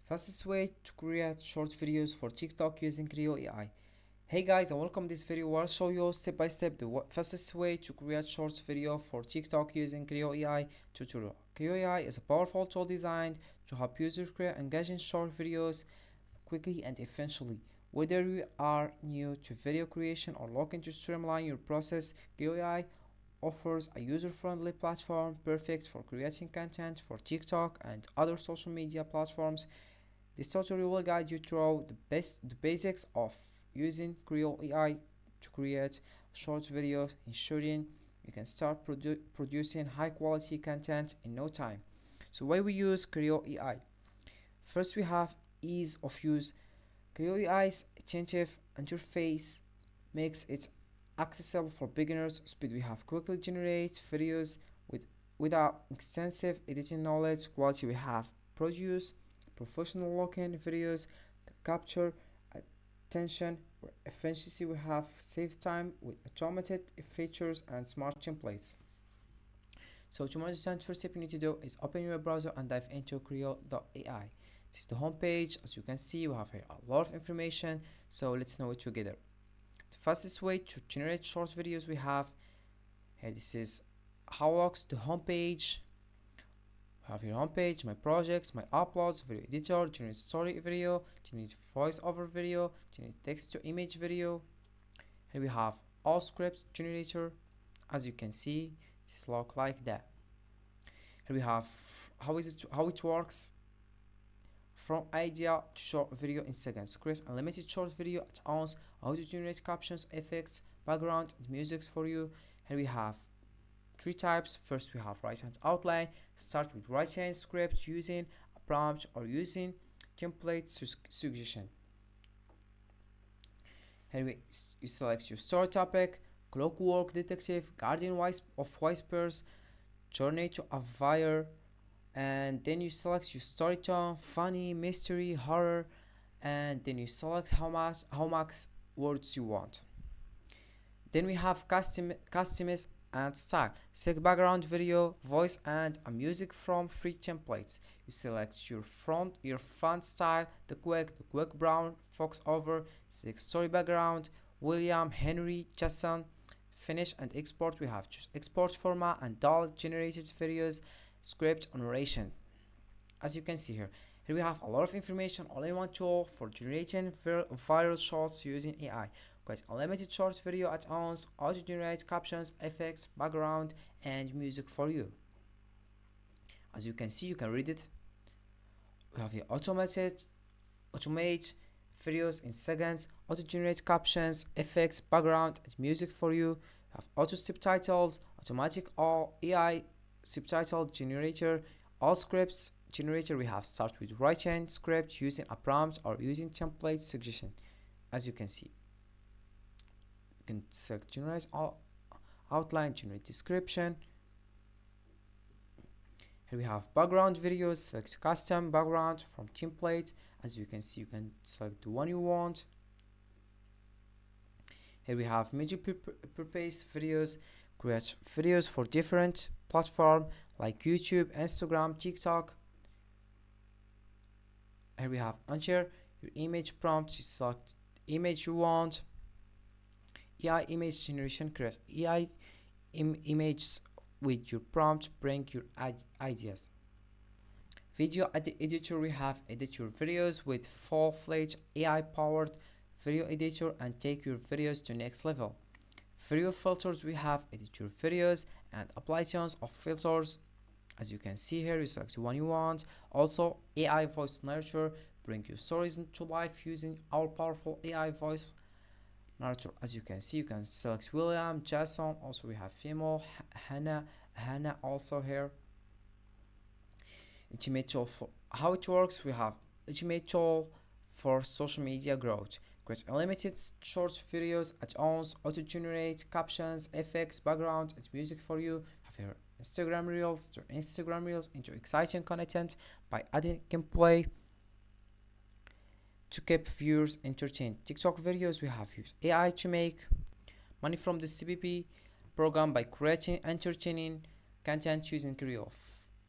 Fastest way to create short videos for TikTok using Crayo AI. Hey guys, and welcome to this video where I'll show you step by step the fastest way to create short video for TikTok using Crayo AI tutorial. Crayo AI is a powerful tool designed to help users create engaging short videos quickly and efficiently. Whether you are new to video creation or looking to streamline your process, Crayo AI offers a user-friendly platform perfect for creating content for TikTok and other social media platforms. This tutorial will guide you through the basics of using Crayo AI to create short videos, ensuring you can start producing high quality content in no time. So why we use Crayo AI? First, we have ease of use. Crayo AI's intuitive interface makes it accessible for beginners. Speed, we have quickly generate videos without extensive editing knowledge. Quality, we have produce professional looking videos that capture attention. Efficiency, we have save time with automated features and smart templates. So to understand, first step you need to do is open your browser and dive into Creo.ai. This is the home page. As you can see, we have here a lot of information, so let's know it together. The fastest way to generate short videos we have here, this is how looks the home page. Have your homepage, my projects, my uploads, video editor, generate story video, generate voice over video, generate text to image video. Here we have all scripts generator. As you can see, this look like that. Here we have how it works from idea to short video in seconds. Create unlimited short video at once. How to generate captions, effects, background, and music for you. Here we have three types. First, we have right-hand outline. Start with right-hand script using a prompt or using template suggestion. Here you select your story topic: clockwork detective, guardian of whispers, journey to a fire, and then you select your story tone: funny, mystery, horror, and then you select how much words you want. Then we have customize and style. Select background video, voice, and a music from free templates. You select your font style, the quick brown fox over. Select story background, William, Henry, Jason. Finish and export. We have just export format and DAL generated videos, script and narration. As you can see here we have a lot of information all in one tool for generating viral shorts using AI. Create unlimited short video at once, auto generate captions, effects, background, and music for you. As you can see, you can read it. We have here automate videos in seconds, auto generate captions, effects, background, and music for you. We have auto subtitles, automatic all AI subtitle generator, all scripts generator. We have start with right-hand script using a prompt or using template suggestion. As you can see, you can select generate all outline, generate description. Here we have background videos. Select custom background from template. As you can see, you can select the one you want. Here we have media purpose videos. Create videos for different platforms like YouTube, Instagram, TikTok. Here we have enter your image prompt. You select the image you want. AI image generation. Create AI images with your prompt. Bring your ideas. Video editor. We have edit your videos with full-fledged AI powered video editor and take your videos to next level. Video filters. We have edit your videos and apply tons of filters. As you can see here, you select the one you want. Also, AI voice narrator. Bring your stories into life using our powerful AI voice narrator. As you can see, you can select William, Jason. Also, we have female, Hannah also here. Ultimate tool for how it works. We have ultimate tool for social media growth. Create unlimited short videos at once, auto generate captions, effects, background, and music for you. Have here Instagram Reels. Turn Instagram Reels into exciting content by adding gameplay to keep viewers entertained. TikTok videos. We have used AI to make money from the CPP program by creating entertaining content using Crayo.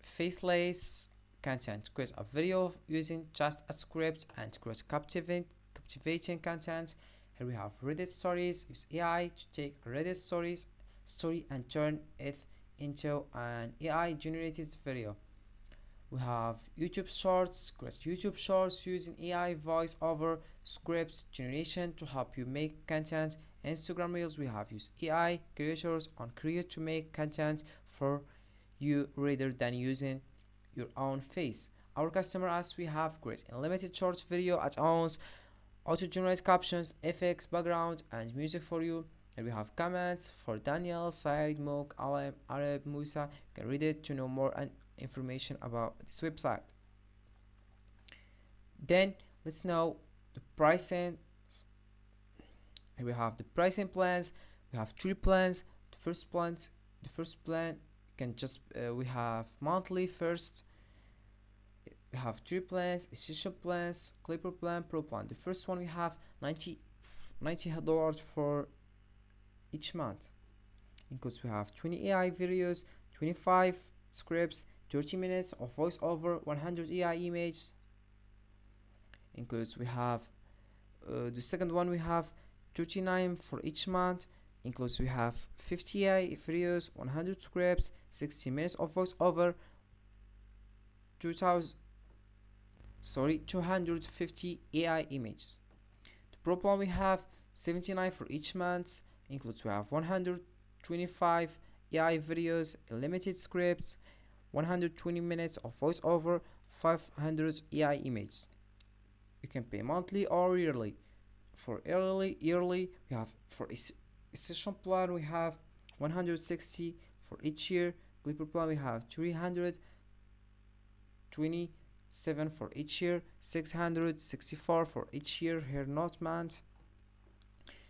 Faceless content. Create a video using just a script and create captivating content. Here we have Reddit stories. Use AI to take a Reddit story and turn it into an AI generated video. We have YouTube Shorts. Create YouTube Shorts using AI voice over script generation to help you make content. Instagram Reels, we have used AI creators on Create to make content for you rather than using your own face. Our customer asks, we have create unlimited short video add-ons, auto-generate captions, effects, background, and music for you. And we have comments for Daniel, Said, Mook, Alam, Arab, Musa. You can read it to know more and information about this website. Then let's know the pricing. Here we have the pricing plans. We have three plans. The first plan can just we have monthly first. We have three plans: essential plans, clipper plan, pro plan. The first one we have $90 for each month. Includes we have 20 AI videos, 25 scripts, 30 minutes of voiceover, 100 AI images. Includes we have the second one we have 39 for each month. Includes we have 50 AI videos, 100 scripts, 60 minutes of voiceover, 250 AI images. The pro plan we have 79 for each month. Includes we have 125 AI videos, limited scripts, 120 minutes of voiceover, 500 AI images. You can pay monthly or yearly. For yearly we have for essential plan we have 160 for each year. Clipper plan we have 327 for each year, 664 for each year here not month.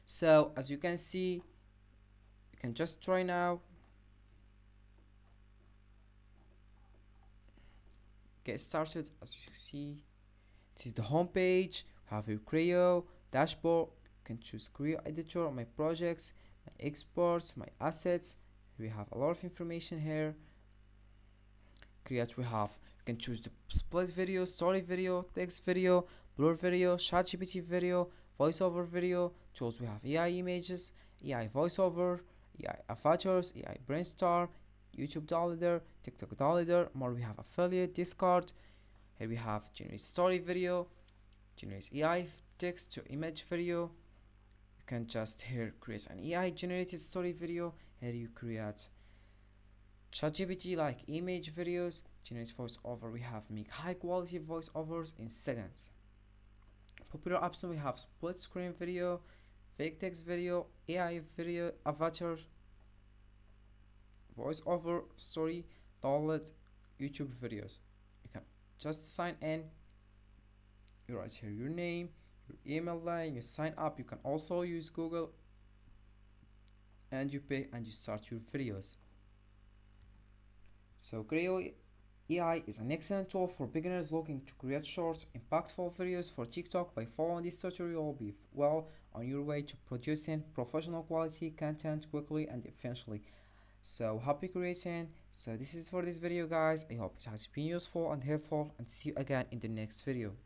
So as you can see, you can just try now. Get started. As you see, this is the home page. We have your Crayo dashboard. You can choose Crayo editor, my projects, my exports, my assets. We have a lot of information here. Create we have, you can choose the split video, story video, text video, blur video, ChatGPT video, voiceover video. Tools we have AI images, AI voiceover, AI avatars, AI brainstorm, YouTube downloader, TikTok downloader. More we have affiliate, Discord. Here we have generate story video, generate AI text to image video. You can just here create an AI generated story video. Here you create ChatGPT like image videos, generate voiceover. We have make high quality voiceovers in seconds. Popular option we have split screen video, fake text video, AI video, avatar, voiceover, story, download, YouTube videos. You can just sign in. You write here your name, your email line, you sign up. You can also use Google and you pay and you start your videos. So Crayo AI is an excellent tool for beginners looking to create short, impactful videos for TikTok. By following this tutorial, you'll be well on your way to producing professional quality content quickly and efficiently. So happy creating. So this is for this video guys. I hope it has been useful and helpful, and see you again in the next video.